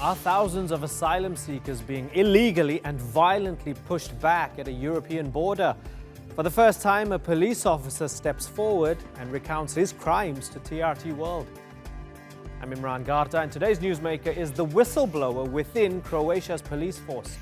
Are thousands of asylum seekers being illegally and violently pushed back at a European border? For the first time, a police officer steps forward and recounts his crimes to TRT World. I'm Imran Garta, and today's newsmaker is the whistleblower within Croatia's police force.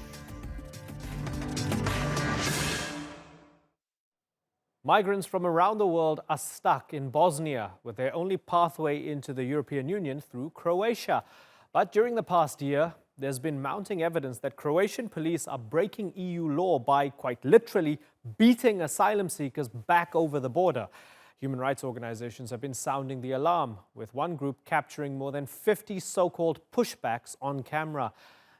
Migrants from around the world are stuck in Bosnia, with their only pathway into the European Union through Croatia. But during the past year, there's been mounting evidence that Croatian police are breaking EU law by quite literally beating asylum seekers back over the border. Human rights organizations have been sounding the alarm, with one group capturing more than 50 so-called pushbacks on camera.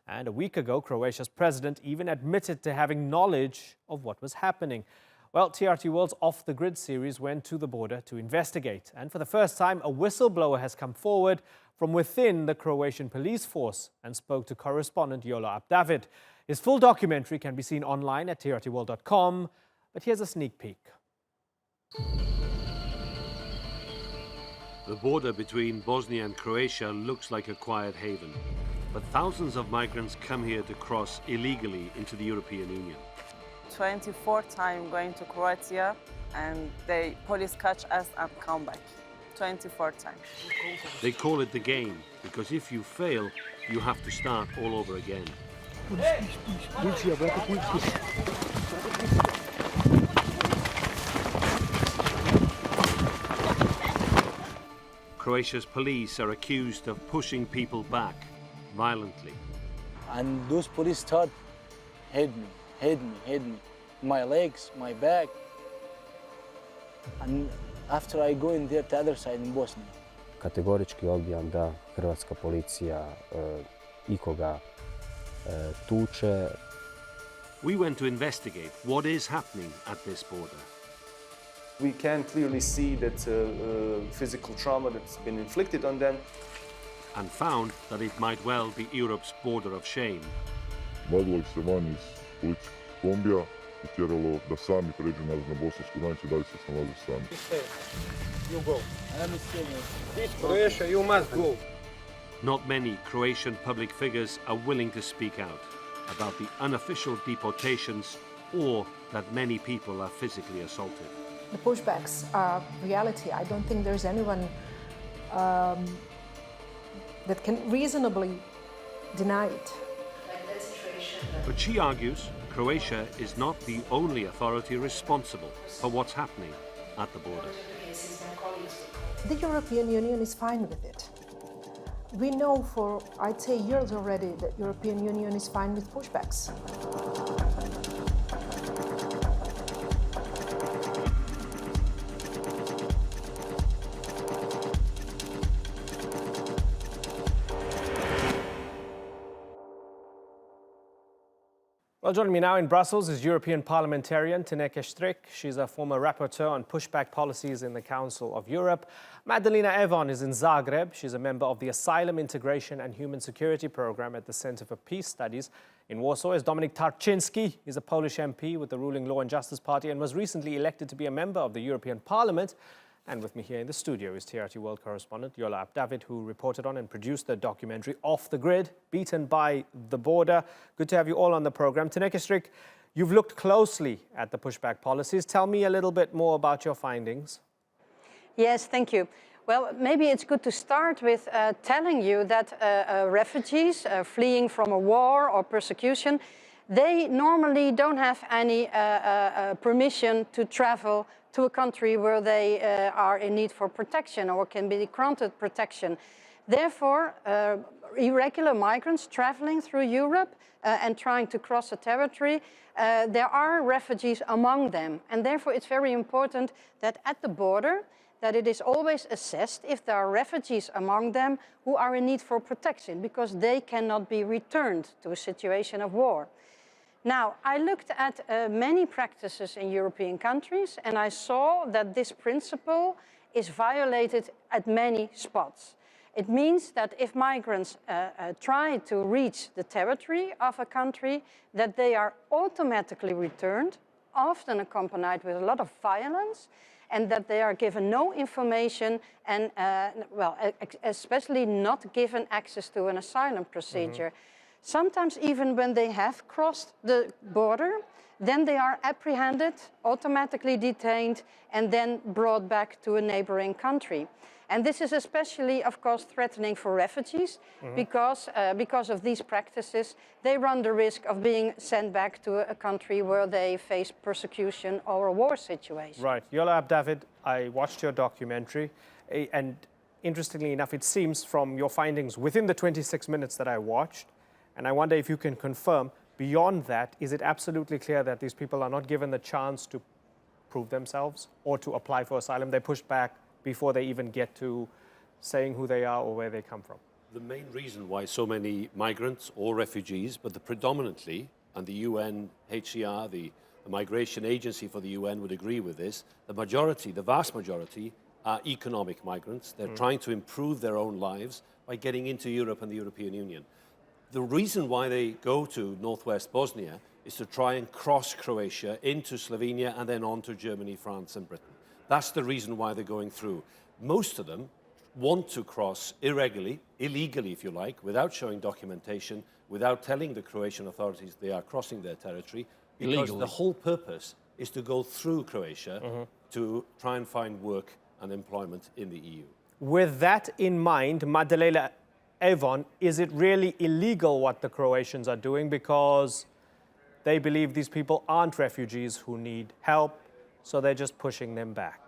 And a week ago, Croatia's president even admitted to having knowledge of what was happening. Well, TRT World's Off the Grid series went to the border to investigate. And for the first time, a whistleblower has come forward from within the Croatian police force and spoke to correspondent Yola Abdavid. His full documentary can be seen online at trtworld.com, but here's a sneak peek. The border between Bosnia and Croatia looks like a quiet haven, but thousands of migrants come here to cross illegally into the European Union. 24th time going to Croatia, and the police catch us and come back. 24th time. They call it the game, because if you fail, you have to start all over again. Croatia's police are accused of pushing people back violently. And those police start hit me. My legs, my back. And after I go in there to the other side in Bosnia. Kategorički odbijam da hrvatska policija ikoga tuče. We went to investigate what is happening at this border. We can clearly see that physical trauma that's been inflicted on them. And found that it might well be Europe's border of shame. Vadilo ih se van iz policijskih kombija i tjeralo da sami pređu nazad na bosansku granicu, da li se snalaze sami. You go. Croatia, you must go. Not many Croatian public figures are willing to speak out about the unofficial deportations or that many people are physically assaulted. The pushbacks are reality. I don't think there's anyone that can reasonably deny it. But she argues Croatia is not the only authority responsible for what's happening at the border. The European Union is fine with it. We know for, I'd say, years already that the European Union is fine with pushbacks. Well, joining me now in Brussels is European parliamentarian Tineke Strik. She's a former rapporteur on pushback policies in the Council of Europe. Madalina Evon is in Zagreb. She's a member of the Asylum Integration and Human Security Program at the Center for Peace Studies. In Warsaw is Dominik Tarczynski. He's a Polish MP with the ruling Law and Justice Party and was recently elected to be a member of the European Parliament. And with me here in the studio is TRT World correspondent Yola Abdavid, who reported on and produced the documentary Off the Grid, Beaten by the Border. Good to have you all on the program. Tineke Strik, you've looked closely at the pushback policies. Tell me a little bit more about your findings. Yes, thank you. Well, maybe it's good to start with telling you that refugees fleeing from a war or persecution, they normally don't have any permission to travel to a country where they are in need for protection or can be granted protection. Therefore, irregular migrants traveling through Europe and trying to cross a territory, there are refugees among them. And therefore, it's very important that at the border, that it is always assessed if there are refugees among them who are in need for protection, because they cannot be returned to a situation of war. Now, I looked at many practices in European countries, and I saw that this principle is violated at many spots. It means that if migrants try to reach the territory of a country, that they are automatically returned, often accompanied with a lot of violence, and that they are given no information and, especially not given access to an asylum procedure. Sometimes even when they have crossed the border, then they are apprehended, automatically detained, and then brought back to a neighboring country. And this is especially, of course, threatening for refugees because of these practices. They run the risk of being sent back to a country where they face persecution or a war situation. Right. Yola Abdavid, I watched your documentary, and interestingly enough, it seems from your findings within the 26 minutes that I watched, and I wonder if you can confirm, beyond that, is it absolutely clear that these people are not given the chance to prove themselves or to apply for asylum? They're pushed back before they even get to saying who they are or where they come from. The main reason why so many migrants or refugees, but predominantly, and the UNHCR, the Migration Agency for the UN would agree with this, the vast majority are economic migrants. They're trying to improve their own lives by getting into Europe and the European Union. The reason why they go to northwest Bosnia is to try and cross Croatia into Slovenia and then on to Germany, France and Britain. That's the reason why they're going through. Most of them want to cross irregularly, illegally if you like, without showing documentation, without telling the Croatian authorities they are crossing their territory, because illegally. The whole purpose is to go through Croatia to try and find work and employment in the EU. With that in mind, Madalena Evon, is it really illegal what the Croatians are doing because they believe these people aren't refugees who need help, so they're just pushing them back?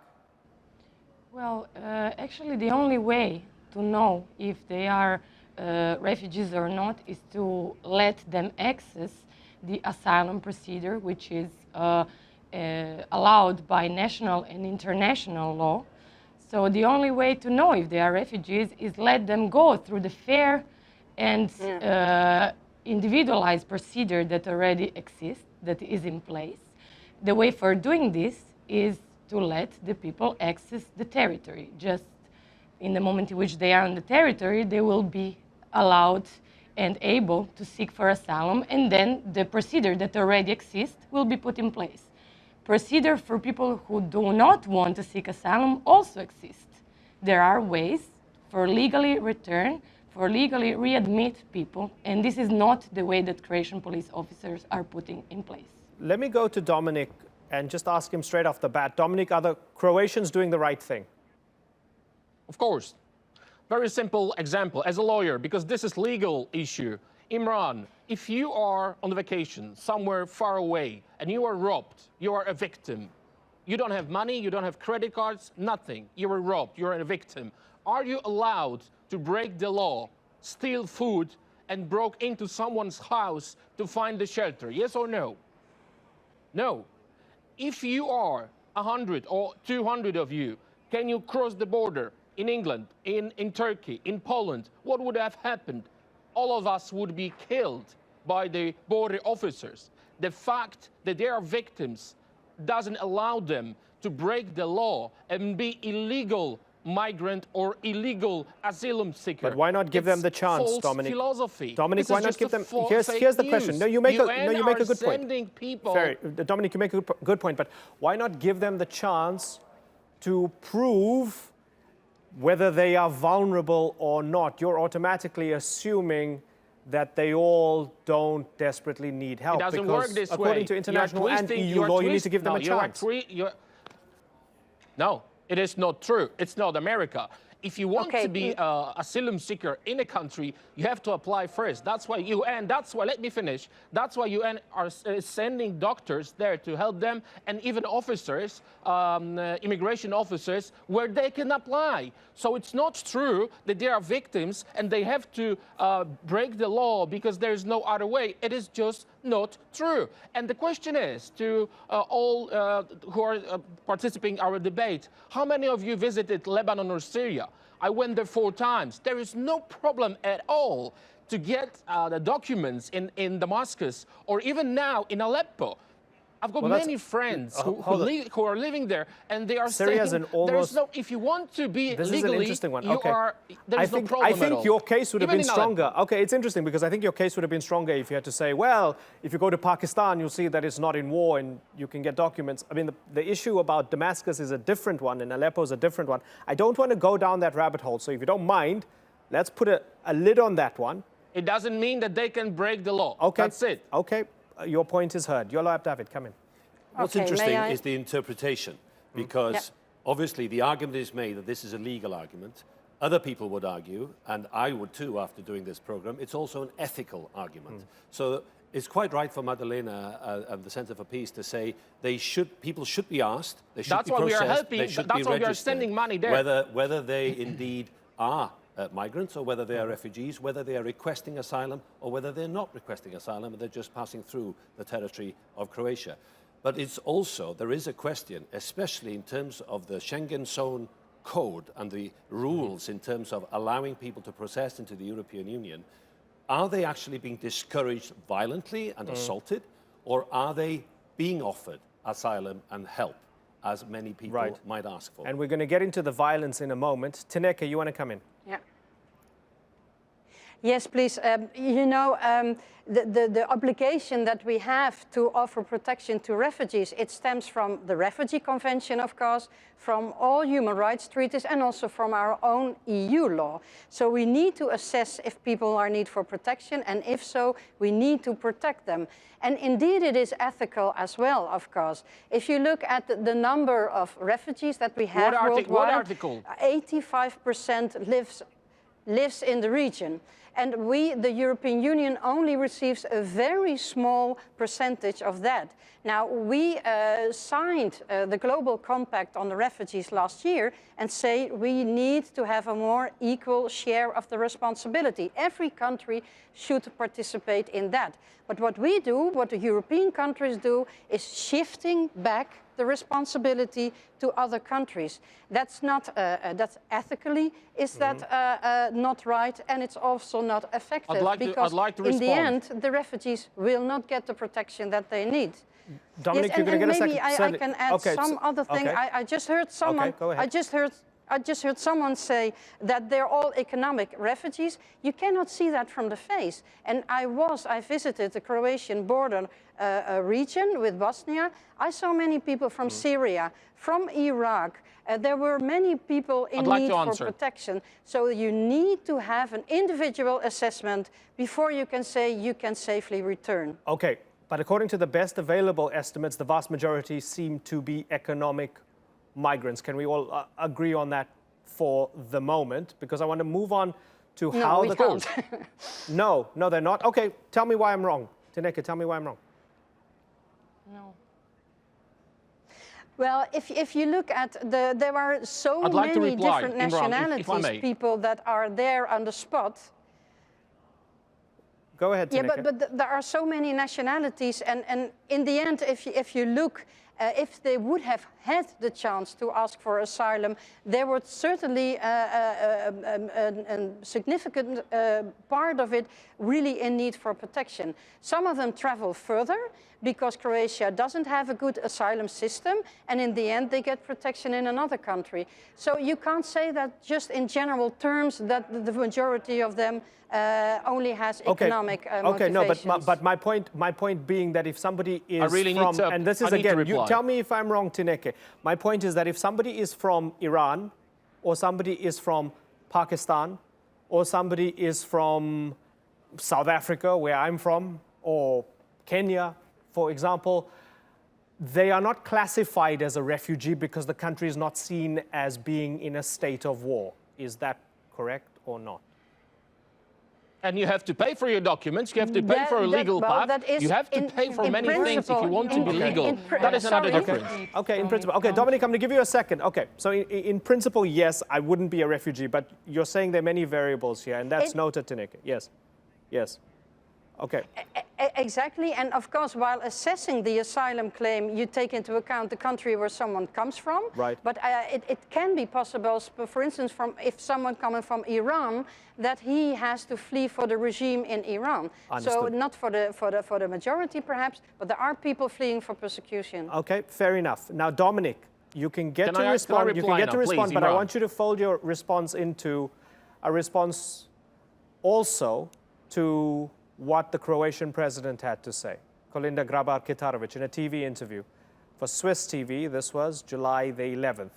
Well, actually the only way to know if they are refugees or not is to let them access the asylum procedure, which is allowed by national and international law. So the only way to know if they are refugees is let them go through the fair and individualized procedure that already exists, that is in place. The way for doing this is to let the people access the territory. Just in the moment in which they are on the territory, they will be allowed and able to seek for asylum, and then the procedure that already exists will be put in place. Procedure for people who do not want to seek asylum also exists. There are ways for legally return, for legally readmit people, and this is not the way that Croatian police officers are putting in place. Let me go to Dominic and just ask him straight off the bat. Dominic, are the Croatians doing the right thing? Of course. Very simple example, as a lawyer, because this is legal issue. Imran, if you are on vacation somewhere far away and you are robbed, you are a victim. You don't have money, you don't have credit cards, nothing. You were robbed, you're a victim. Are you allowed to break the law, steal food, and broke into someone's house to find the shelter? Yes or no? No. If you are 100 or 200 of you, can you cross the border in England, in Turkey, in Poland? What would have happened? All of us would be killed by the border officers. The fact that they are victims doesn't allow them to break the law and be illegal migrant or illegal asylum seeker. But why not give them the chance, false Dominic? Philosophy. Dominic, why not give them? Here's the question. No, you make a good point. People. Fair. Dominic, you make a good point. But why not give them the chance to prove whether they are vulnerable or not? You're automatically assuming that they all don't desperately need help. It doesn't work this way. According to international and EU law, you need to give them a chance. No. It is not true. It's not America. If you want to be an asylum seeker in a country, you have to apply first. That's why UN, let me finish. That's why UN are sending doctors there to help them, and even officers, immigration officers, where they can apply. So it's not true that they are victims and they have to break the law because there's no other way. It is just not true. And the question is to all who are participating in our debate, how many of you visited Lebanon or Syria? I went there 4 times. There is no problem at all to get the documents in Damascus or even now in Aleppo. I've got Well, many friends who are living there, and they are Syria's saying an almost... if you want to be This legally, is an interesting one. Okay. there is no problem I think at all. your case would have Even been in stronger. Okay, it's interesting because I think your case would have been stronger if you had to say, well, if you go to Pakistan, you'll see that it's not in war and you can get documents. I mean, the issue about Damascus is a different one and Aleppo is a different one. I don't want to go down that rabbit hole. So if you don't mind, let's put a lid on that one. It doesn't mean that they can break the law. Okay. That's it. Okay, your point is heard. Your lawyer, David, come in. What's interesting is the interpretation, because obviously the argument is made that this is a legal argument. Other people would argue, and I would too after doing this program, it's also an ethical argument. So it's quite right for Madalena and the Centre for Peace to say people should be asked, they should be processed, why we are helping. they should That's be why we are registered, sending money there. whether they indeed are migrants or whether they are refugees, whether they are requesting asylum or whether they're not requesting asylum and they're just passing through the territory of Croatia. But it's also, there is a question, especially in terms of the Schengen Zone Code and the rules in terms of allowing people to process into the European Union. Are they actually being discouraged violently and assaulted, or are they being offered asylum and help, as many people might ask for? And we're going to get into the violence in a moment. Tineke, you want to come in? Yeah. Yes, please. The obligation that we have to offer protection to refugees, it stems from the Refugee Convention, of course, from all human rights treaties, and also from our own EU law. So we need to assess if people are in need for protection, and if so, we need to protect them. And indeed, it is ethical as well, of course. If you look at the number of refugees that we have worldwide, what article? 85% lives in the region. And the European Union, only receives a very small percentage of that. Now, we signed the Global Compact on the refugees last year and say we need to have a more equal share of the responsibility. Every country should participate in that. But what we do, what the European countries do, is shifting back the responsibility to other countries. That's not, that's ethically, is that not right, and it's also not effective. I'd like to in respond. the end, the refugees will not get the protection that they need. Dominic, yes, you're going to get a second. Maybe I can add some other thing. Okay. I just heard someone. Okay, go ahead. I just heard someone say that they're all economic refugees. You cannot see that from the face. And I visited the Croatian border region with Bosnia. I saw many people from Syria, from Iraq. There were many people in need for protection. So you need to have an individual assessment before you can say you can safely return. Okay, but according to the best available estimates, the vast majority seem to be economic migrants. Can we all agree on that for the moment? Because I want to move on to how the... can't. No, they're not. Okay, tell me why I'm wrong. Tineke, tell me why I'm wrong. No. Well, if you look at there are so many different nationalities, people that are there on the spot. Go ahead, Tineke. Yeah, but there are so many nationalities, and in the end, if you look, if they would have had the chance to ask for asylum, there would certainly a significant part of it really in need for protection. Some of them travel further because Croatia doesn't have a good asylum system, and in the end they get protection in another country. So you can't say that just in general terms that the majority of them only has economic motivations. No, but my point being that if somebody is from, and this is again, you tell me if I'm wrong, Tineke. My point is that if somebody is from Iran, or somebody is from Pakistan, or somebody is from South Africa, where I'm from, or Kenya, for example, they are not classified as a refugee because the country is not seen as being in a state of war. Is that correct or not? And you have to pay for your documents, you have to pay for a legal path, you have to pay for many things if you want to be legal. That is another difference. Okay, in principle. Okay, Dominic, I'm going to give you a second. Okay, so in principle, yes, I wouldn't be a refugee, but you're saying there are many variables here, and that's noted, Tineke. Yes. Okay. Exactly, and of course, while assessing the asylum claim, you take into account the country where someone comes from. Right. But it can be possible, for instance, if someone coming from Iran, that he has to flee for the regime in Iran. Understood. So not for the majority, perhaps, but there are people fleeing for persecution. Okay, fair enough. Now, Dominic, you can get to I respond. You can get now, to respond, please, but I Imran? want you to fold your response into a response also to what the Croatian president had to say. Kolinda Grabar-Kitarovic in a TV interview for Swiss TV. This was July the 11th.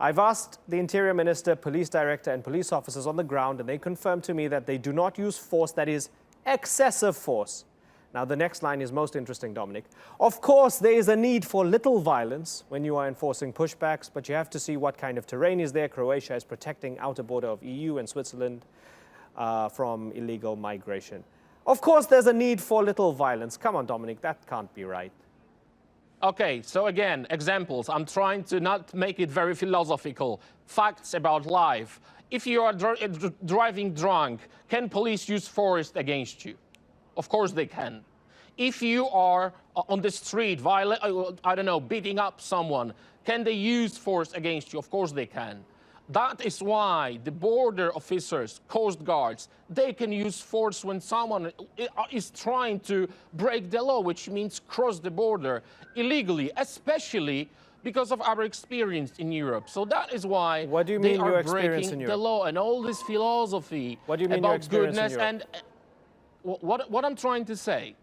I've asked the Interior Minister, Police Director and police officers on the ground, and they confirmed to me that they do not use force that is excessive force. Now, the next line is most interesting, Dominic. Of course, there is a need for little violence when you are enforcing pushbacks, but you have to see what kind of terrain is there. Croatia is protecting outer border of EU and Switzerland from illegal migration. Of course, there's a need for little violence. Come on, Dominic, that can't be right. Okay, so again, examples. I'm trying to not make it very philosophical. Facts about life. If you are driving drunk, can police use force against you? Of course they can. If you are on the street, beating up someone, can they use force against you? Of course they can. That is why the border officers, coast guards, they can use force when someone is trying to break the law, which means cross the border illegally, especially because of our experience in Europe. So that is why what do you they mean are your experience breaking in the Europe? law and all this philosophy What do you mean your about experience in goodness. Europe? And what I'm trying to say,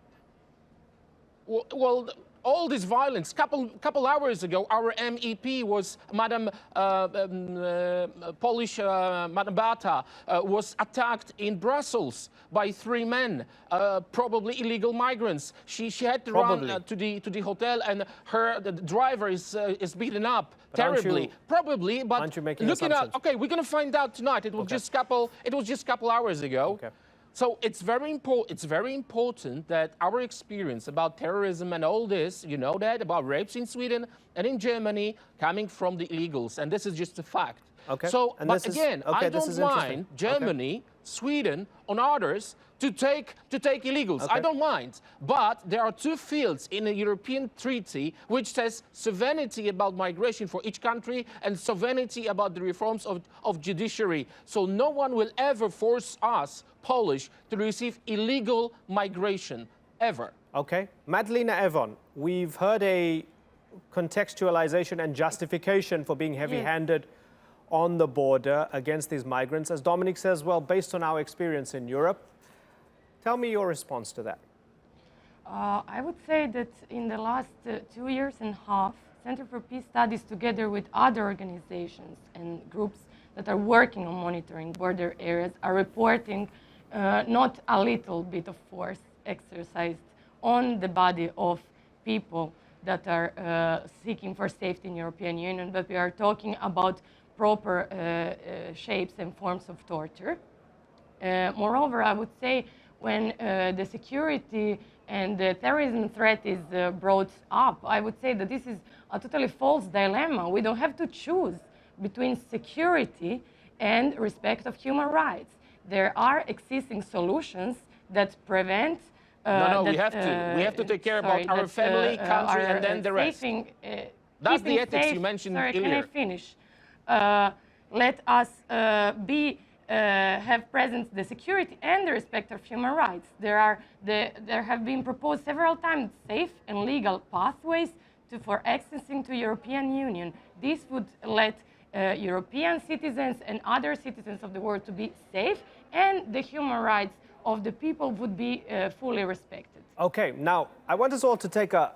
well, all this violence, couple hours ago, our MEP was Madam Polish Madam Bata was attacked in Brussels by 3 men, probably illegal migrants. She had to run to the hotel, and the driver is beaten up terribly. Probably, but aren't you making looking assumptions? at, okay, we're going to find out tonight. It was just couple hours ago. Okay. So it's very important that our experience about terrorism and all this, you know that, about rapes in Sweden and in Germany coming from the illegals, and this is just a fact. Okay. So, And but this is- again, okay, I this don't is interesting. mind Germany, Sweden, and others to take illegals. Okay. I don't mind. But there are 2 fields in a European treaty which says sovereignty about migration for each country and sovereignty about the reforms of judiciary. So no one will ever force us, Polish, to receive illegal migration, ever. Okay. Madalina Evon, we've heard a contextualization and justification for being heavy-handed on the border against these migrants. As Dominic says, well, based on our experience in Europe, tell me your response to that. I would say that in the last 2 years and a half, Center for Peace Studies, together with other organizations and groups that are working on monitoring border areas, are reporting not a little bit of force exercised on the body of people that are seeking for safety in European Union, but we are talking about proper shapes and forms of torture. Moreover, I would say when the security and the terrorism threat is brought up, I would say that this is a totally false dilemma. We don't have to choose between security and respect of human rights. There are existing solutions that prevent we have to take care about our family, country, and then the rest. That's the ethics you mentioned earlier. Can I finish? Let us have present the security and the respect of human rights. There have been proposed several times safe and legal pathways for accessing to European Union. This would let European citizens and other citizens of the world to be safe, and the human rights of the people would be fully respected. Okay, now I want us all to take a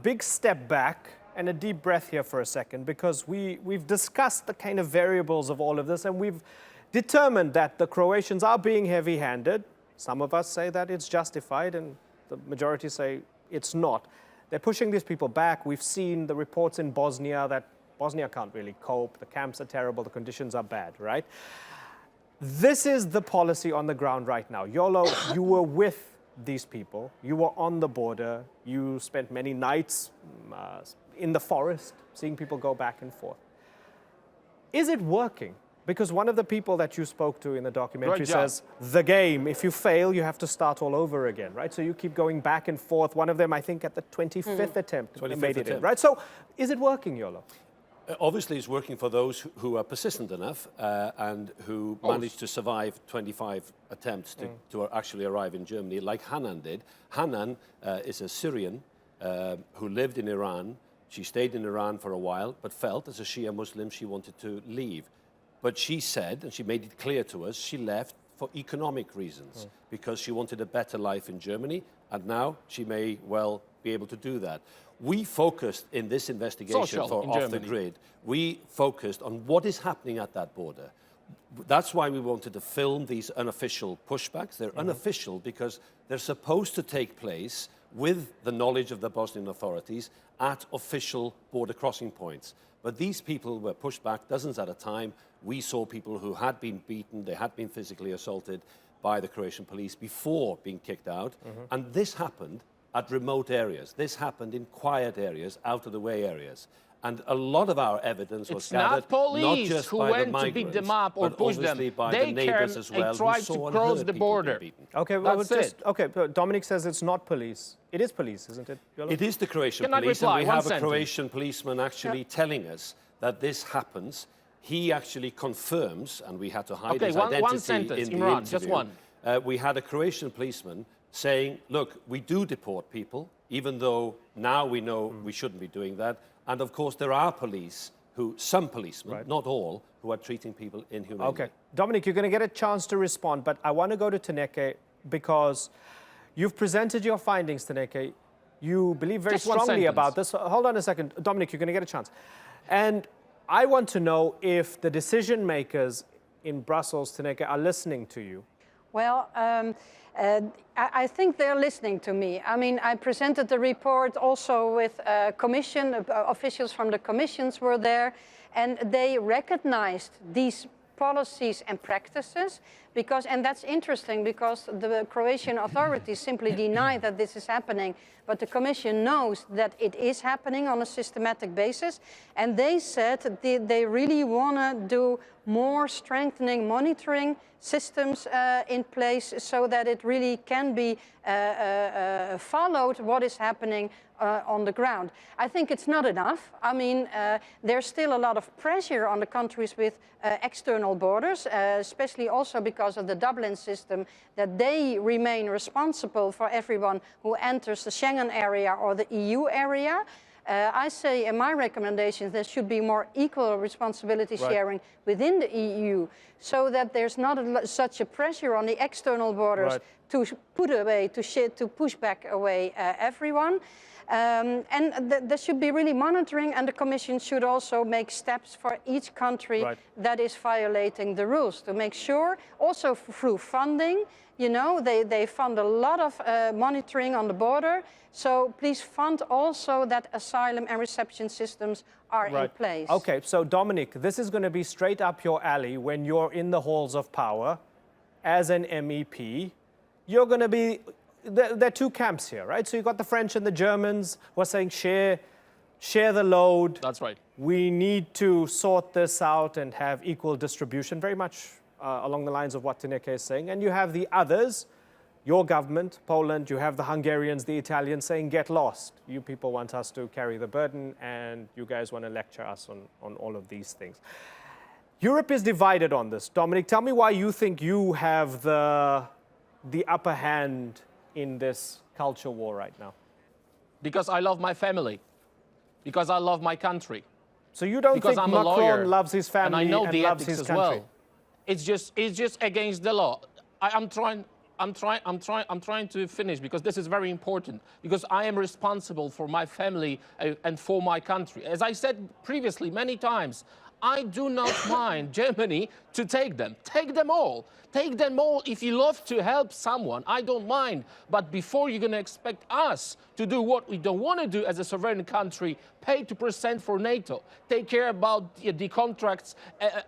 big step back and a deep breath here for a second, because we've discussed the kind of variables of all of this, and we've determined that the Croatians are being heavy-handed. Some of us say that it's justified, and the majority say it's not. They're pushing these people back. We've seen the reports in Bosnia that Bosnia can't really cope. The camps are terrible. The conditions are bad, right? This is the policy on the ground right now. Yolo, you were with these people. You were on the border. You spent many nights in the forest, seeing people go back and forth. Is it working? Because one of the people that you spoke to in the documentary Great job. says, the game, if you fail, you have to start all over again, right? So you keep going back and forth. One of them, I think, at the 25th attempt, 25th made it in, attempt. right? So is it working, Yolo? Obviously, it's working for those who are persistent enough and who manage to survive 25 attempts to actually arrive in Germany, like Hanan did. Hanan is a Syrian who lived in Iran. She stayed in Iran for a while, but felt, as a Shia Muslim, she wanted to leave. But she said, and she made it clear to us, she left for economic reasons, because she wanted a better life in Germany, and now she may well be able to do that. We focused in this investigation for Off the Grid, we focused on what is happening at that border. That's why we wanted to film these unofficial pushbacks. They're unofficial because they're supposed to take place with the knowledge of the Bosnian authorities at official border crossing points. But these people were pushed back dozens at a time. We saw people who had been beaten, they had been physically assaulted by the Croatian police before being kicked out. And this happened at remote areas. This happened in quiet areas, out-of-the-way areas. And a lot of our evidence was gathered, not just who by the went migrants, to beat them up or but push them. obviously by They the neighbors came as well, and tried who to saw and cross heard the people border. being beaten. Okay, well, That's just, it. okay. Dominic says it's not police. It is police, isn't it, Yolo? It is the Croatian Can I police, reply? and we One have a sentence. Croatian policeman actually telling us that this happens. He actually confirms, and we had to hide his identity one sentence, in the Imran, interview. just one. We had a Croatian policeman saying, look, we do deport people, even though now we know we shouldn't be doing that. And of course, there are police some policemen, not all, who are treating people inhumanely. Okay. Dominic, you're going to get a chance to respond, but I want to go to Taneke because you've presented your findings, Taneke. You believe very Just one strongly sentence. about this. Hold on a second. Dominic, you're going to get a chance. And I want to know if the decision makers in Brussels, Taneke, are listening to you. Well, I think they're listening to me. I mean, I presented the report also with Commission, officials from the Commissions were there, and they recognized these policies and practices because, and that's interesting because the Croatian authorities simply deny that this is happening, but the Commission knows that it is happening on a systematic basis, and they said they really want to do more strengthening monitoring systems in place so that it really can be followed what is happening on the ground. I think it's not enough. I mean, there's still a lot of pressure on the countries with external borders, especially also because of the Dublin system, that they remain responsible for everyone who enters the Schengen area or the EU area. I say in my recommendations there should be more equal responsibility sharing within the EU so that there's not such a pressure on the external borders to put away, to push back away everyone. And there should be really monitoring, and the Commission should also make steps for each country that is violating the rules to make sure, also through funding. You know, they fund a lot of monitoring on the border. So please fund also that asylum and reception systems are in place. Okay, so Dominic, this is going to be straight up your alley when you're in the halls of power as an MEP. You're going to be, there are two camps here, right? So you've got the French and the Germans who are saying share the load. That's right. We need to sort this out and have equal distribution, very much along the lines of what Taneke is saying. And you have the others, your government, Poland, you have the Hungarians, the Italians saying, get lost. You people want us to carry the burden and you guys want to lecture us on all of these things. Europe is divided on this. Dominic, tell me why you think you have the upper hand in this culture war right now. Because I love my family. Because I love my country. So you don't think I'm a Macron lawyer, loves his family and I know and the loves ethics his as country? well. It's just against the law. I'm trying to finish because this is very important. Because I am responsible for my family and for my country. As I said previously many times, I do not mind Germany to take them. Take them all. Take them all if you love to help someone. I don't mind. But before you're going to expect us to do what we don't want to do as a sovereign country, pay 2% for NATO? Take care about the contracts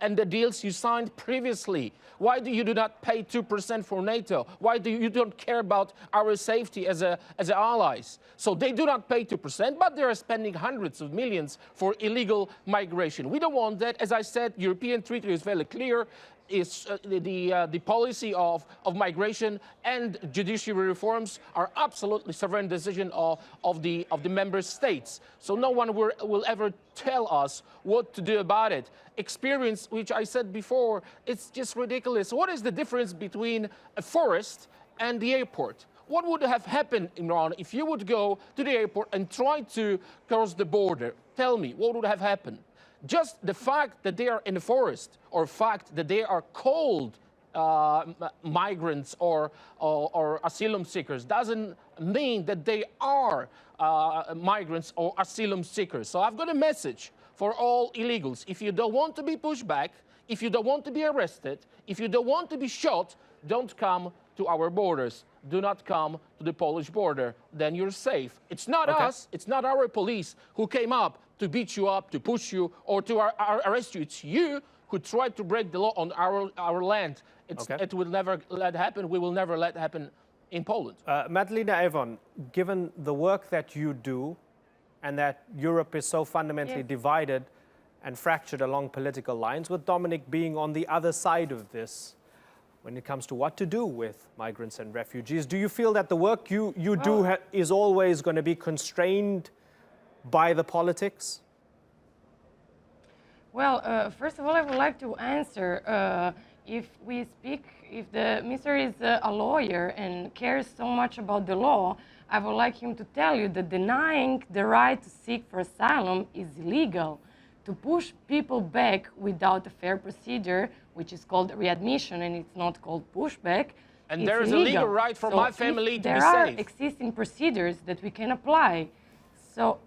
and the deals you signed previously. Why do you not pay 2% for NATO? Why do you don't care about our safety as allies? So they do not pay 2%, but they are spending hundreds of millions for illegal migration. We don't want that. As I said, European treaty is very clear. Is the policy of migration and judiciary reforms are absolutely sovereign decision of the member states. So no one will ever tell us what to do about it. Experience, which I said before, it's just ridiculous. What is the difference between a forest and the airport? What would have happened, Imran, if you would go to the airport and try to cross the border? Tell me, what would have happened? Just the fact that they are in the forest, or fact that they are called migrants or asylum seekers, doesn't mean that they are migrants or asylum seekers. So I've got a message for all illegals. If you don't want to be pushed back, if you don't want to be arrested, if you don't want to be shot, don't come to our borders. Do not come to the Polish border. Then you're safe. It's not us, it's not our police who came up to beat you up, to push you, or to arrest you. It's you who tried to break the law on our land. It will never let happen. We will never let happen in Poland. Madalina Evon, given the work that you do and that Europe is so fundamentally divided and fractured along political lines, with Dominic being on the other side of this, when it comes to what to do with migrants and refugees, do you feel that the work you do is always going to be constrained by the politics? Well, first of all, I would like to answer, if the Mr. is a lawyer and cares so much about the law, I would like him to tell you that denying the right to seek for asylum is illegal. To push people back without a fair procedure, which is called readmission and it's not called pushback, and there is a legal right for my family to be safe. There are existing procedures that we can apply. So,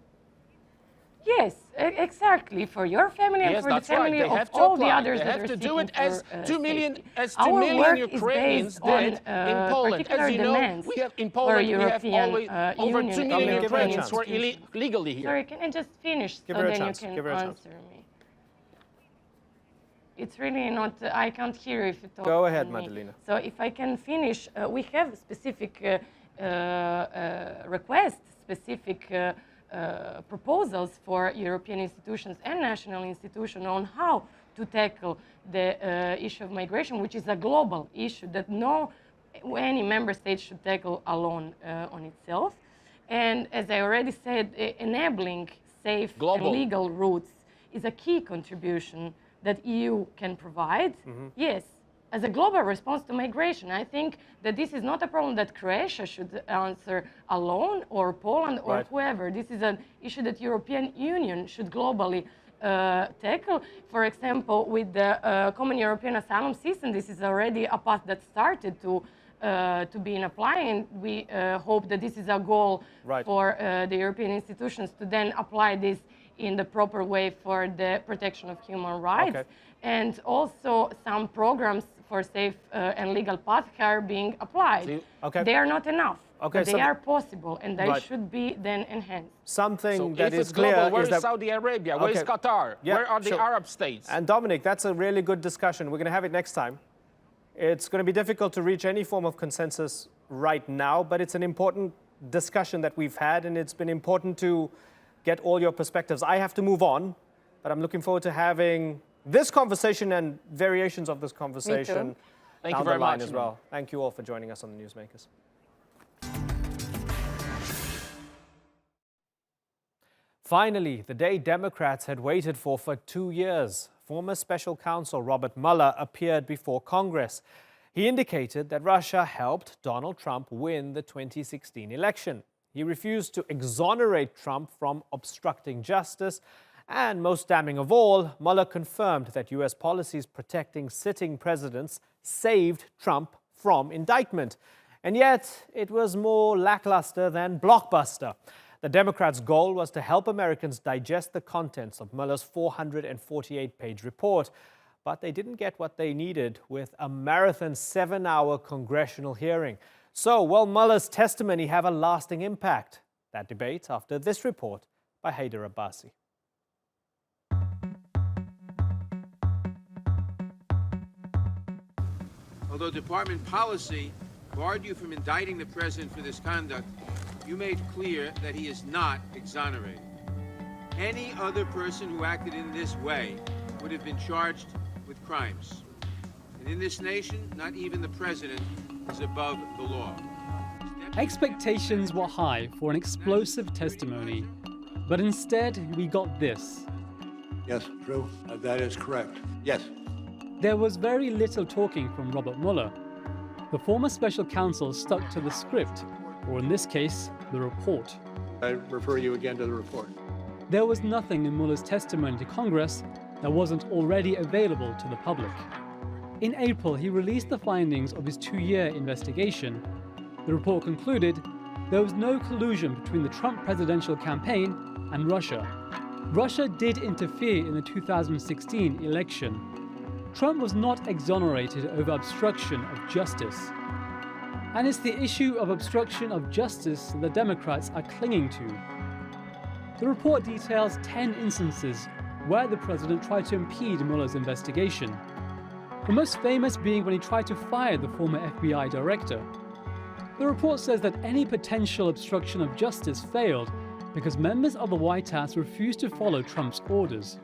yes, exactly, for your family and for the family of all the others that are seeking for They have to do it as 2 million Ukrainians did in Poland. As you know, we have in Poland we have always over 2 million Ukrainians who are illegally here. Sorry, can I just finish so then you can answer me? It's really not, I can't hear if you talk. Go ahead, Madalina. So if I can finish, we have specific requests, specific proposals for European institutions and national institutions on how to tackle the issue of migration, which is a global issue that any member state should tackle alone on itself. And as I already said, enabling safe and legal routes is a key contribution that EU can provide. Yes, as a global response to migration. I think that this is not a problem that Croatia should answer alone, or Poland, or whoever. This is an issue that European Union should globally tackle. For example, with the Common European Asylum System, this is already a path that started to be in apply, and we hope that this is a goal for the European institutions to then apply this in the proper way for the protection of human rights. And also some programs for safe and legal paths are being applied. They are not enough, but they are possible, and they should be then enhanced. Something that is clear global, where is is Saudi Arabia? Where is Qatar? Where are the Arab states? And Dominic, that's a really good discussion. We're going to have it next time. It's going to be difficult to reach any form of consensus right now, but it's an important discussion that we've had, and it's been important to get all your perspectives. I have to move on, but I'm looking forward to having this conversation and variations of this conversation down the line as well. Thank you all for joining us on the Newsmakers. Finally, the day Democrats had waited for 2 years. Former special counsel Robert Mueller appeared before Congress. He indicated that Russia helped Donald Trump win the 2016 election. He refused to exonerate Trump from obstructing justice. And most damning of all, Mueller confirmed that U.S. policies protecting sitting presidents saved Trump from indictment. And yet, it was more lackluster than blockbuster. The Democrats' goal was to help Americans digest the contents of Mueller's 448-page report. But they didn't get what they needed with a marathon 7-hour congressional hearing. So, will Mueller's testimony have a lasting impact? That debate after this report by Haider Abbasi. Although department policy barred you from indicting the president for this conduct, you made clear that he is not exonerated. Any other person who acted in this way would have been charged with crimes. And in this nation, not even the president is above the law. Expectations were high for an explosive testimony, but instead we got this. Yes, true. That is correct. Yes. There was very little talking from Robert Mueller. The former special counsel stuck to the script, or in this case, the report. I refer you again to the report. There was nothing in Mueller's testimony to Congress that wasn't already available to the public. In April, he released the findings of his 2-year investigation. The report concluded there was no collusion between the Trump presidential campaign and Russia. Russia did interfere in the 2016 election. Trump was not exonerated over obstruction of justice. And it's the issue of obstruction of justice that the Democrats are clinging to. The report details 10 instances where the president tried to impede Mueller's investigation. The most famous being when he tried to fire the former FBI director. The report says that any potential obstruction of justice failed because members of the White House refused to follow Trump's orders.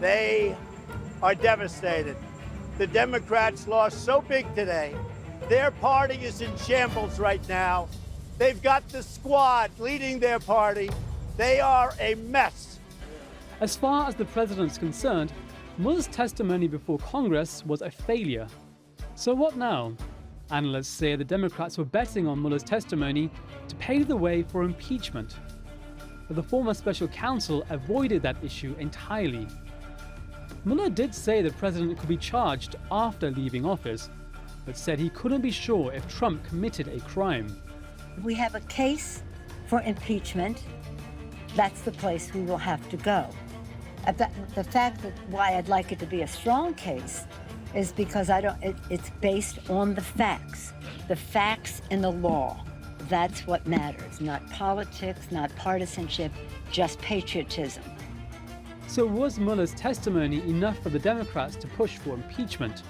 They are devastated. The Democrats lost so big today. Their party is in shambles right now. They've got the squad leading their party. They are a mess. As far as the president's concerned, Mueller's testimony before Congress was a failure. So what now? Analysts say the Democrats were betting on Mueller's testimony to pave the way for impeachment. But the former special counsel avoided that issue entirely. Mueller did say the president could be charged after leaving office, but said he couldn't be sure if Trump committed a crime. We have a case for impeachment. That's the place we will have to go. The fact that why I'd like it to be a strong case is because it's based on the facts and the law. That's what matters, not politics, not partisanship, just patriotism. So was Mueller's testimony enough for the Democrats to push for impeachment?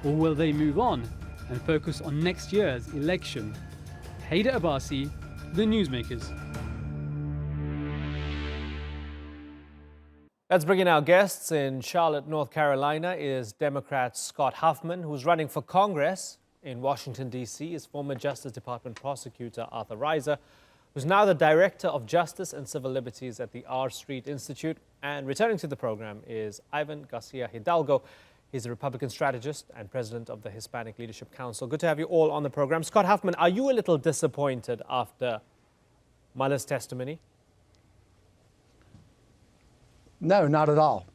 Or will they move on and focus on next year's election? Haider Abbasi, The Newsmakers. Let's bring in our guests. In Charlotte, North Carolina is Democrat Scott Huffman, who's running for Congress. In Washington, D.C. is former Justice Department prosecutor Arthur Reiser, who's now the Director of Justice and Civil Liberties at the R Street Institute. And returning to the program is Ivan Garcia Hidalgo. He's a Republican strategist and president of the Hispanic Leadership Council. Good to have you all on the program. Scott Huffman, are you a little disappointed after Mueller's testimony? No, not at all.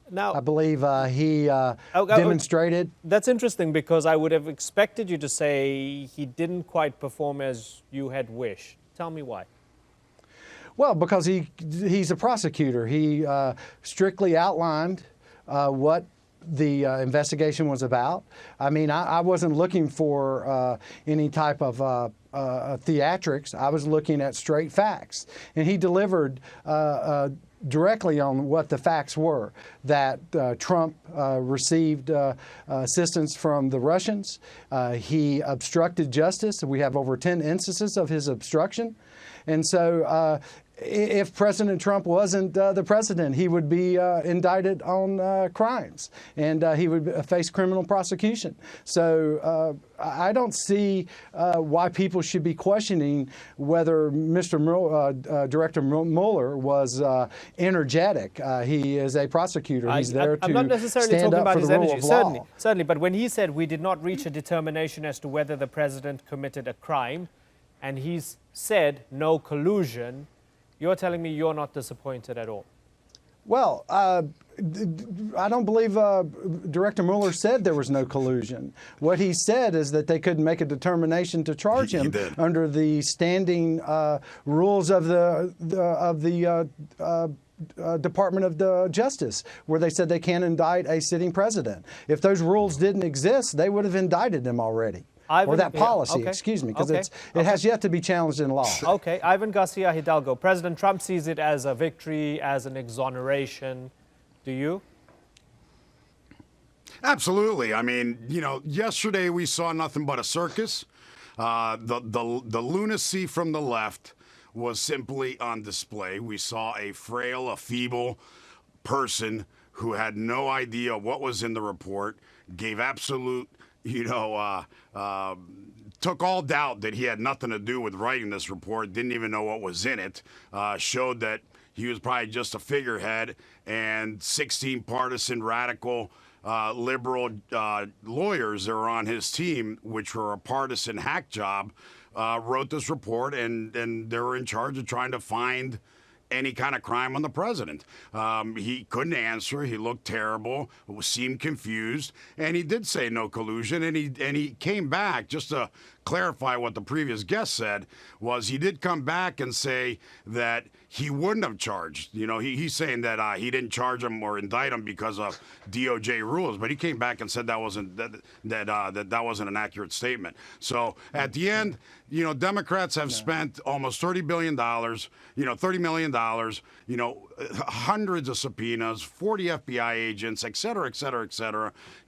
Now, I believe he demonstrated. That's interesting because I would have expected you to say he didn't quite perform as you had wished. Tell me why. Well, because he's a prosecutor. He strictly outlined what the investigation was about. I mean, I wasn't looking for any type of theatrics. I was looking at straight facts. And he delivered directly on what the facts were, that Trump received assistance from the Russians. He obstructed justice. We have over 10 instances of his obstruction. And so if President Trump wasn't the president, he would be indicted on crimes, and he would face criminal prosecution. So I don't see why people should be questioning whether Director Mueller was energetic. He is a prosecutor. He's there to I'm not necessarily stand talking up about for his the rule energy. of law. Certainly, but when he said we did not reach a determination as to whether the president committed a crime, and he's said no collusion, you're telling me you're not disappointed at all? Well, I don't believe Director Mueller said there was no collusion. What he said is that they couldn't make a determination to charge him under the standing rules of the Department of Justice, where they said they can't indict a sitting president. If those rules didn't exist, they would have indicted him already. Or that policy, excuse me, because it has yet to be challenged in law. Okay, Ivan Garcia Hidalgo. President Trump sees it as a victory, as an exoneration. Do you? Absolutely. I mean, you know, yesterday we saw nothing but a circus. The lunacy from the left was simply on display. We saw a frail, a feeble person who had no idea what was in the report, gave absolute, took all doubt that he had nothing to do with writing this report, didn't even know what was in it, showed that he was probably just a figurehead, and 16 partisan radical liberal lawyers that were on his team, which were a partisan hack job, wrote this report, and they were in charge of trying to find any kind of crime on the president. He couldn't answer. He looked terrible, seemed confused, and he did say no collusion. And he came back, just to clarify what the previous guest said, was he did come back and say that he wouldn't have charged. You know, he's saying that he didn't charge him or indict him because of DOJ rules, but he came back and said that wasn't an accurate statement. So at the end, you know, Democrats have spent almost $30 billion, $30 million, hundreds of subpoenas, 40 FBI agents, et cetera,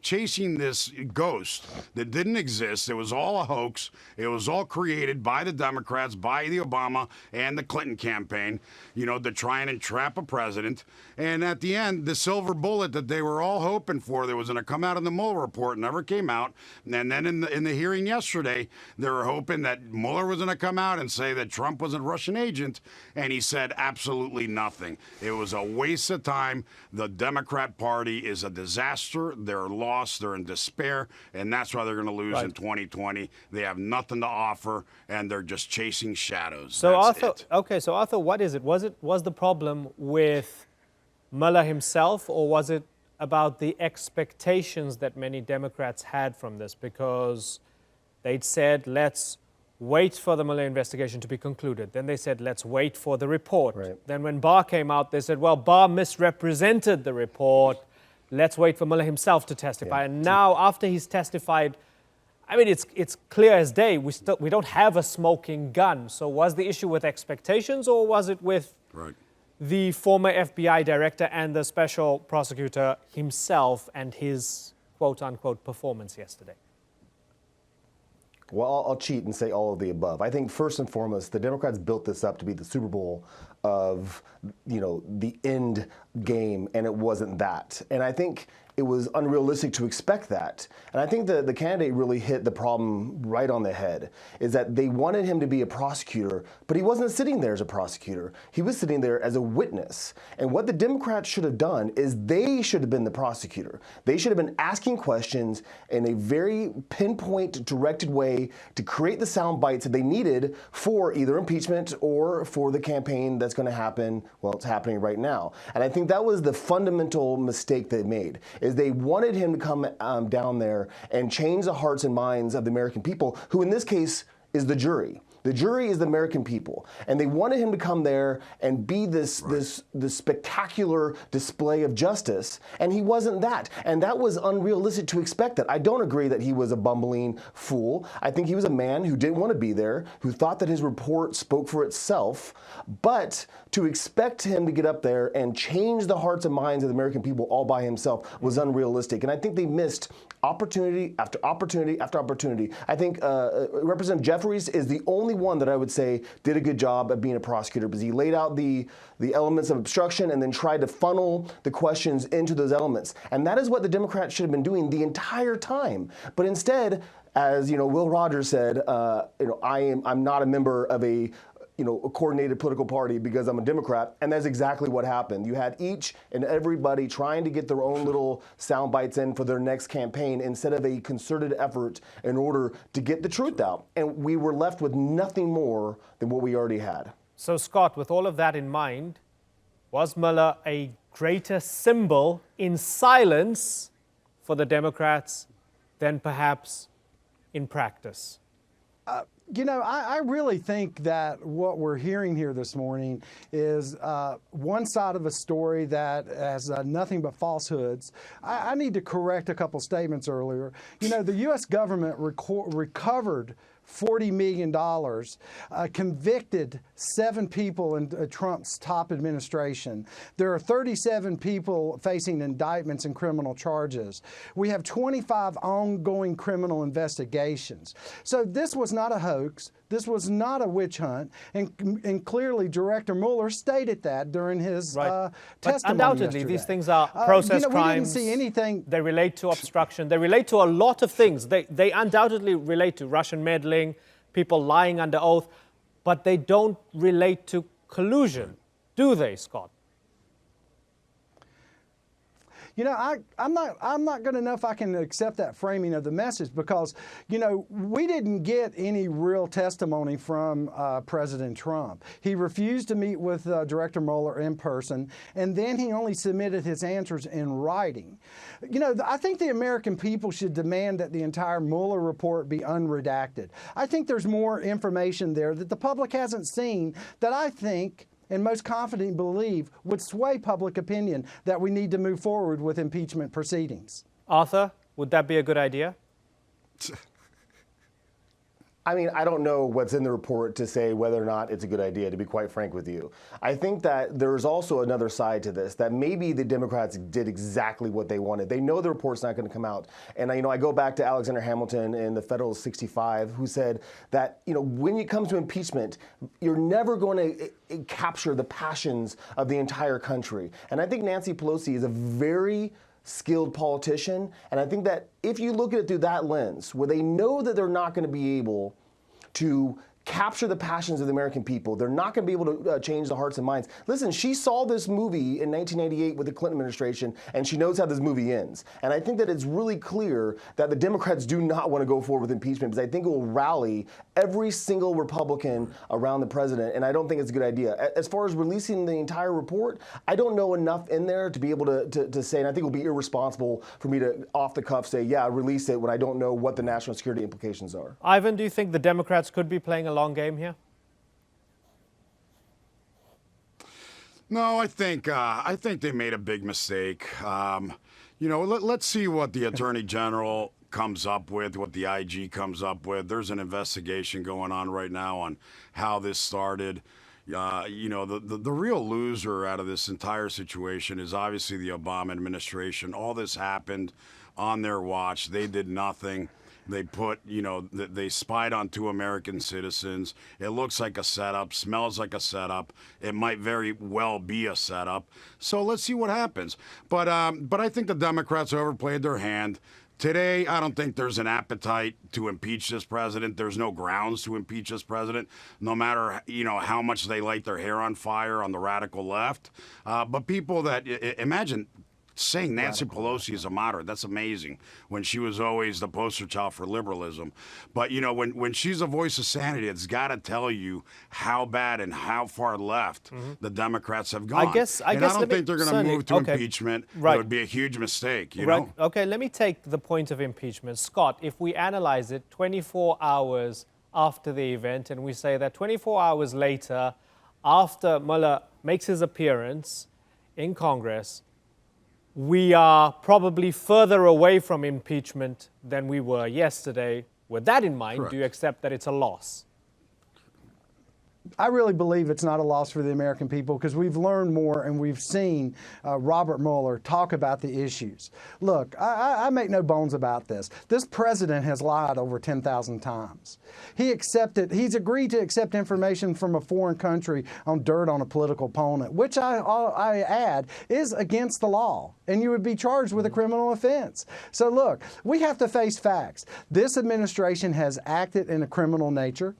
chasing this ghost that didn't exist. It was all a hoax. It was all created by the Democrats, by the Obama and the Clinton campaign, to try and entrap a president. And at the end, the silver bullet that they were all hoping for that was going to come out in the Mueller report never came out. And then in the hearing yesterday, they were hoping that Mueller was going to come out and say that Trump was a Russian agent, and he said absolutely nothing. It was a waste of time. The Democrat Party is a disaster. They're lost. They're in despair, and that's why they're going to lose in 2020. They have nothing to offer, and they're just chasing shadows. So That's Arthur, it. okay, so Arthur, what is it? Was the problem with Mueller himself, or was it about the expectations that many Democrats had from this? Because they'd said, let's wait for the Mueller investigation to be concluded. Then they said, let's wait for the report. Then when Barr came out, they said, well, Barr misrepresented the report. Let's wait for Mueller himself to testify. And now, after he's testified, I mean, it's clear as day. We don't have a smoking gun. So was the issue with expectations, or was it with the former FBI director and the special prosecutor himself and his quote-unquote performance yesterday? Well, I'll cheat and say all of the above. I think first and foremost, the Democrats built this up to be the Super Bowl of, the end game, and it wasn't that. And I think it was unrealistic to expect that. And I think the candidate really hit the problem right on the head, is that they wanted him to be a prosecutor, but he wasn't sitting there as a prosecutor. He was sitting there as a witness. And what the Democrats should have done is they should have been the prosecutor. They should have been asking questions in a very pinpoint, directed way to create the sound bites that they needed for either impeachment or for the campaign that's going to happen. Well, it's happening right now. And I think that was the fundamental mistake they made, is they wanted him to come down there and change the hearts and minds of the American people, who in this case is the jury. The jury is the American people, and they wanted him to come there and be this spectacular display of justice, and he wasn't that. And that was unrealistic to expect that. I don't agree that he was a bumbling fool. I think he was a man who didn't want to be there, who thought that his report spoke for itself, but to expect him to get up there and change the hearts and minds of the American people all by himself was unrealistic. And I think they missed opportunity after opportunity after opportunity. I think Representative Jeffries is the only one that I would say did a good job of being a prosecutor, because he laid out the elements of obstruction and then tried to funnel the questions into those elements. And that is what the Democrats should have been doing the entire time. But instead, as Will Rogers said, I'm not a member of a coordinated political party because I'm a Democrat, and that's exactly what happened. You had each and everybody trying to get their own little sound bites in for their next campaign instead of a concerted effort in order to get the truth out. And we were left with nothing more than what we already had. So, Scott, with all of that in mind, was Mueller a greater symbol in silence for the Democrats than perhaps in practice? You know, I really think that what we're hearing here this morning is one side of a story that has nothing but falsehoods. I need to correct a couple statements earlier. You know, the U.S. government recovered $40 million, convicted 7 people in Trump's top administration. There are 37 people facing indictments and criminal charges. We have 25 ongoing criminal investigations. So this was not a hoax. This was not a witch hunt, and clearly Director Mueller stated that during his testimony. But undoubtedly, yesterday. these things are process crimes. We didn't see anything. They relate to obstruction. They relate to a lot of things. They undoubtedly relate to Russian meddling, people lying under oath, but they don't relate to collusion, do they, Scott? You know, I'm not going to know if I can accept that framing of the message because, you know, we didn't get any real testimony from President Trump. He refused to meet with Director Mueller in person, and then he only submitted his answers in writing. You know, I think the American people should demand that the entire Mueller report be unredacted. I think there's more information there that the public hasn't seen that I think and most confidently believe would sway public opinion that we need to move forward with impeachment proceedings. Arthur, would that be a good idea? I mean, I don't know what's in the report to say whether or not it's a good idea, to be quite frank with you. I think that there's also another side to this, that maybe the Democrats did exactly what they wanted. They know the report's not going to come out. And, you know, I go back to Alexander Hamilton in the Federalist 65, who said that, you know, when it comes to impeachment, you're never going to capture the passions of the entire country. And I think Nancy Pelosi is a very skilled politician. And I think that if you look at it through that lens, where they know that they're not going to be able to capture the passions of the American people, they're not going to be able to change the hearts and minds. Listen, she saw this movie in 1998 with the Clinton administration, and she knows how this movie ends. And I think that it's really clear that the Democrats do not want to go forward with impeachment because I think it will rally every single Republican around the president, and I don't think it's a good idea. As far as releasing the entire report, I don't know enough in there to be able to say, and I think it would be irresponsible for me to off the cuff say, yeah, release it when I don't know what the national security implications are. Ivan, do you think the Democrats could be playing a long game here? No, I think they made a big mistake. You know, let's see what the Attorney General comes up with, what the IG comes up with. There's an investigation going on right now on how this started. You know, the real loser out of this entire situation is obviously the Obama administration. All this happened on their watch. They did nothing. They put, you know, they spied on 2 American citizens. It looks like a setup, smells like a setup. It might very well be a setup. So let's see what happens. But I think the Democrats overplayed their hand. Today, I don't think there's an appetite to impeach this president. There's no grounds to impeach this president, no matter, you know, how much they light their hair on fire on the radical left. But people that, imagine saying Nancy Pelosi is a moderate, that's amazing, when she was always the poster child for liberalism. But, you know, when she's a voice of sanity, it's got to tell you how bad and how far left the Democrats have gone. I guess I don't think they're going to move to impeachment. Right. It would be a huge mistake, you right. know? Okay, let me take the point of impeachment. Scott, if we analyze it 24 hours after the event, and we say that 24 hours later, after Mueller makes his appearance in Congress, we are probably further away from impeachment than we were yesterday. With that in mind, Correct. do you accept that it's a loss? I really believe it's not a loss for the American people because we've learned more and we've seen Robert Mueller talk about the issues. Look, I make no bones about this. This president has lied over 10,000 times. He's agreed to accept information from a foreign country on dirt on a political opponent, which I add is against the law, and you would be charged with a criminal offense. So look, we have to face facts. This administration has acted in a criminal nature.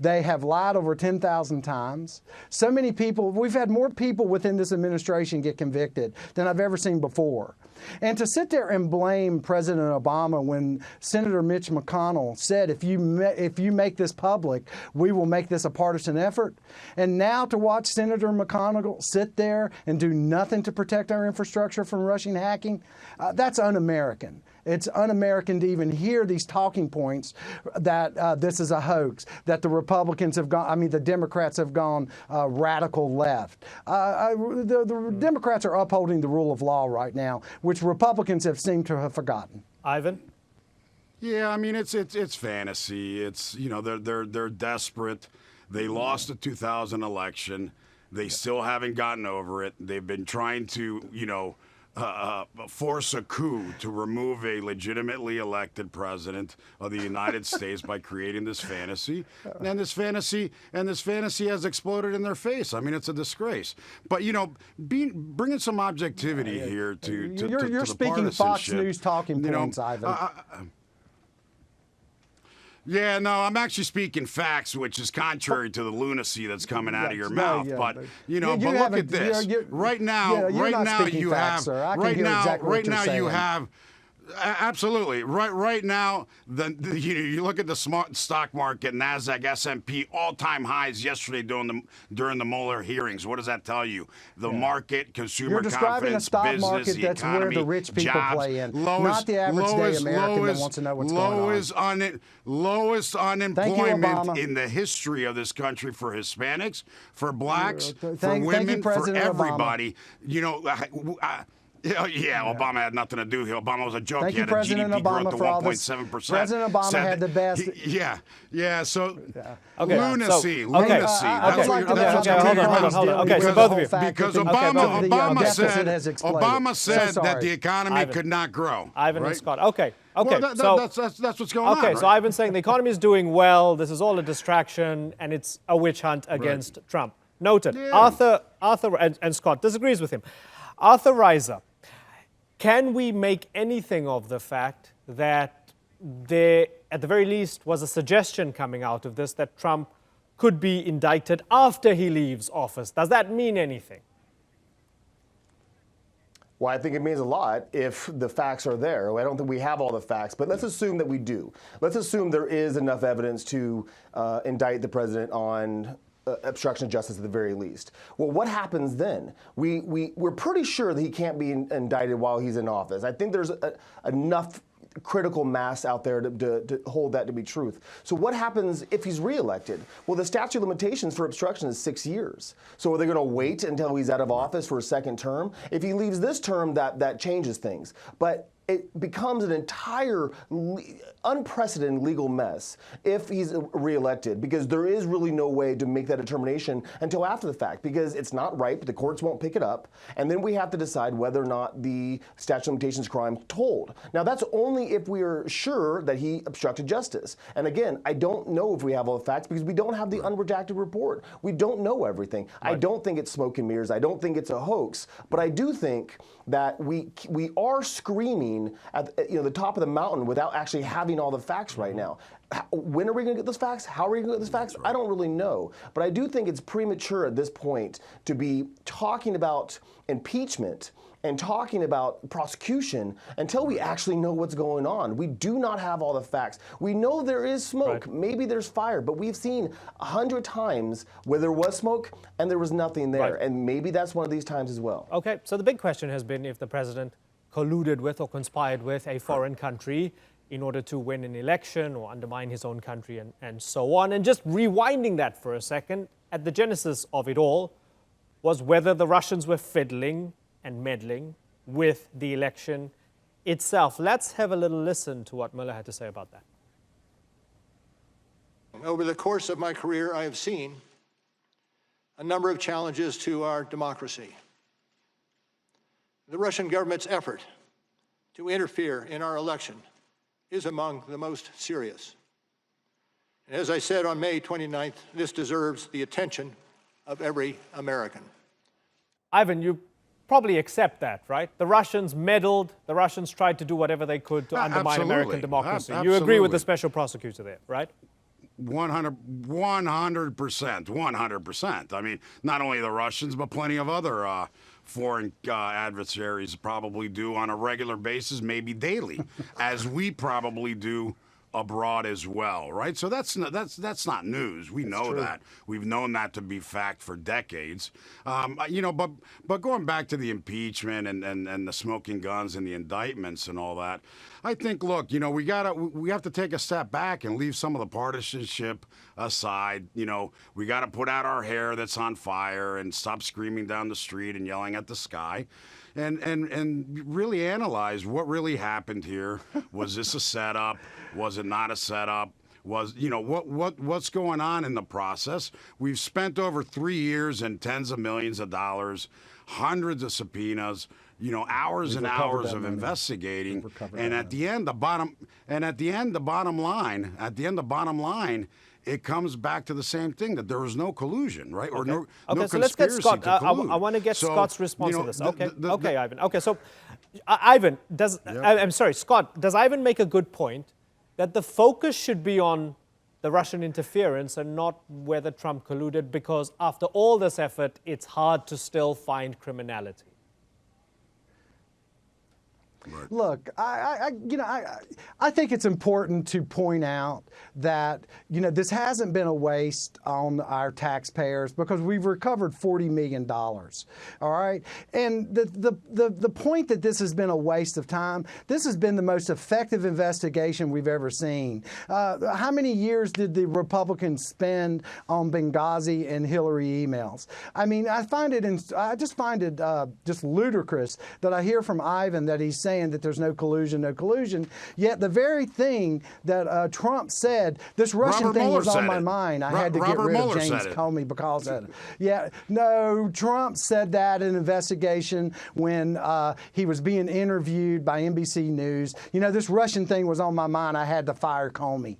They have lied over 10,000 times. So many people, we've had more people within this administration get convicted than I've ever seen before. And to sit there and blame President Obama when Senator Mitch McConnell said, if you make this public, we will make this a partisan effort. And now to watch Senator McConnell sit there and do nothing to protect our infrastructure from Russian hacking, that's un-American. It's un-American to even hear these talking points that this is a hoax, that the Republicans have gone, the Democrats have gone radical left. The Democrats are upholding the rule of law right now, which Republicans have seemed to have forgotten. Ivan? Yeah, I mean, it's fantasy. It's, you know, they're desperate. They lost the 2000 election. They still haven't gotten over it. They've been trying to, you know, force a coup to remove a legitimately elected president of the United States by creating this fantasy, and this fantasy has exploded in their face. I mean, it's a disgrace. But you know, bringing some objectivity here to you're the speaking Fox News talking points, Ivan. Yeah, no, I'm actually speaking facts, which is contrary to the lunacy that's coming out of your mouth. But you know, but look at this. Right now, you have. Absolutely. Right now, you look at the stock market, NASDAQ, S&P, all-time highs yesterday during the Mueller hearings. What does that tell you? The market, consumer confidence, business, market the that's economy, where the rich people jobs, play in, not the average day American that wants to know what's going on. Lowest unemployment in the history of this country for Hispanics, for blacks, for women, for everybody. You know, Obama had nothing to do here. Obama was a joke. Thank he you, had President a GDP Obama, growth of for all 1.7%. President Obama had the best. Lunacy. Hold on. Okay, so both of you. Because Obama said that the economy could not grow. Ivan and Scott. Okay. Well, that's what's going on. Okay, so Ivan's saying the economy is doing well. This is all a distraction, and it's a witch hunt against Trump. Noted. Yeah. Arthur and Scott disagrees with him. Arthur Reiser. Can we make anything of the fact that there, at the very least, was a suggestion coming out of this that Trump could be indicted after he leaves office? Does that mean anything? Well, I think it means a lot if the facts are there. I don't think we have all the facts, but let's assume that we do. Let's assume there is enough evidence to indict the president on obstruction of justice at the very least. Well, what happens then? We're pretty sure that he can't be indicted while he's in office. I think there's enough critical mass out there to hold that to be truth. So what happens if he's reelected? Well, the statute of limitations for obstruction is 6 years. So are they going to wait until he's out of office for a second term? If he leaves this term, that changes things. But it becomes an entire unprecedented legal mess if he's reelected, because there is really no way to make that determination until after the fact, because it's not ripe, the courts won't pick it up, and then we have to decide whether or not the statute of limitations crime told. Now, that's only if we are sure that he obstructed justice. And again, I don't know if we have all the facts because we don't have the unredacted report. We don't know everything. Right. I don't think it's smoke and mirrors. I don't think it's a hoax, but I do think that we are screaming at the top of the mountain without actually having all the facts right now. When are we going to get those facts? How are we going to get those facts? I don't really know. But I do think it's premature at this point to be talking about impeachment and talking about prosecution until we actually know what's going on. We do not have all the facts. We know there is smoke. Right. Maybe there's fire, but we've seen 100 times where there was smoke and there was nothing there. Right. And maybe that's one of these times as well. Okay, so the big question has been if the president colluded with or conspired with a foreign country in order to win an election or undermine his own country and so on. And just rewinding that for a second, at the genesis of it all was whether the Russians were fiddling and meddling with the election itself. Let's have a little listen to what Mueller had to say about that. Over the course of my career, I have seen a number of challenges to our democracy. The Russian government's effort to interfere in our election is among the most serious. And as I said on May 29th, this deserves the attention of every American. Ivan, you probably accept that, right? The Russians meddled, the Russians tried to do whatever they could to undermine American democracy. You agree with the special prosecutor there, right? 100%. I mean, not only the Russians, but plenty of other foreign adversaries probably do on a regular basis, maybe daily, as we probably do abroad as well, right? So that's not news. We know that. We've known that to be fact for decades. You know, but going back to the impeachment and the smoking guns and the indictments and all that, I think, look, you know, we have to take a step back and leave some of the partisanship aside. You know, we got to put out our hair that's on fire and stop screaming down the street and yelling at the sky. And really analyze what really happened here. Was this a setup? Was it not a setup? Was, you know, what's going on in the process? We've spent over 3 years and tens of millions of dollars, hundreds of subpoenas, you know, hours and hours of investigating. And at the end, the bottom line, it comes back to the same thing, that there was no collusion, right? Or no so let's get conspiracy Scott. to collude. I want to get Scott's response you know, to this. Okay, Ivan. Okay, so Ivan, I'm sorry, Scott, does Ivan make a good point that the focus should be on the Russian interference and not whether Trump colluded, because after all this effort, it's hard to still find criminality? Look, I think it's important to point out that, you know, this hasn't been a waste on our taxpayers, because we've recovered $40 million. All right, and the point that this has been a waste of time, this has been the most effective investigation we've ever seen. How many years did the Republicans spend on Benghazi and Hillary emails? I mean, I just find it just ludicrous that I hear from Ivan that he's saying that there's no collusion, yet the very thing that Trump said, this Russian Robert thing Mueller was on said my it. mind. I had to Robert get rid Mueller of James said it. Comey because of it. Yeah, no, Trump said that in an investigation when he was being interviewed by NBC News. You know, this Russian thing was on my mind. I had to fire Comey.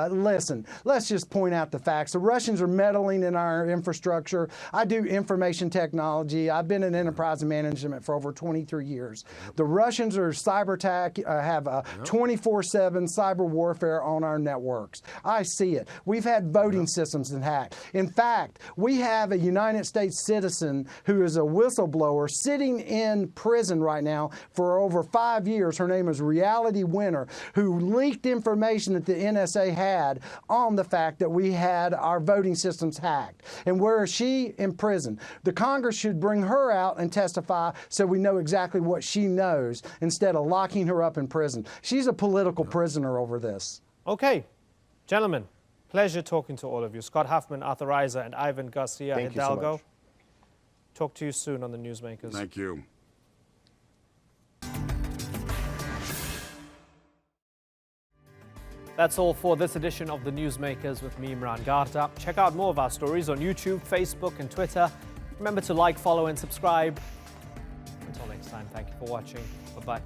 Listen, let's just point out the facts. The Russians are meddling in our infrastructure. I do information technology. I've been in enterprise management for over 23 years. The Russians are cyber attack, have 24/7 cyber warfare on our networks. I see it. We've had voting systems hacked. In fact, we have a United States citizen who is a whistleblower sitting in prison right now for over 5 years. Her name is Reality Winner, who leaked information that the NSA had on the fact that we had our voting systems hacked. And where is she? In prison. The Congress should bring her out and testify so we know exactly what she knows, instead of locking her up in prison. She's a political prisoner over this. Okay, gentlemen, pleasure talking to all of you. Scott Huffman, Arthur Reiser, and Ivan Garcia Hidalgo. So much. Talk to you soon on the Newsmakers. Thank you. That's all for this edition of the Newsmakers with me, Imran Garta. Check out more of our stories on YouTube, Facebook, and Twitter. Remember to like, follow, and subscribe. Until next time, thank you for watching. Bye-bye.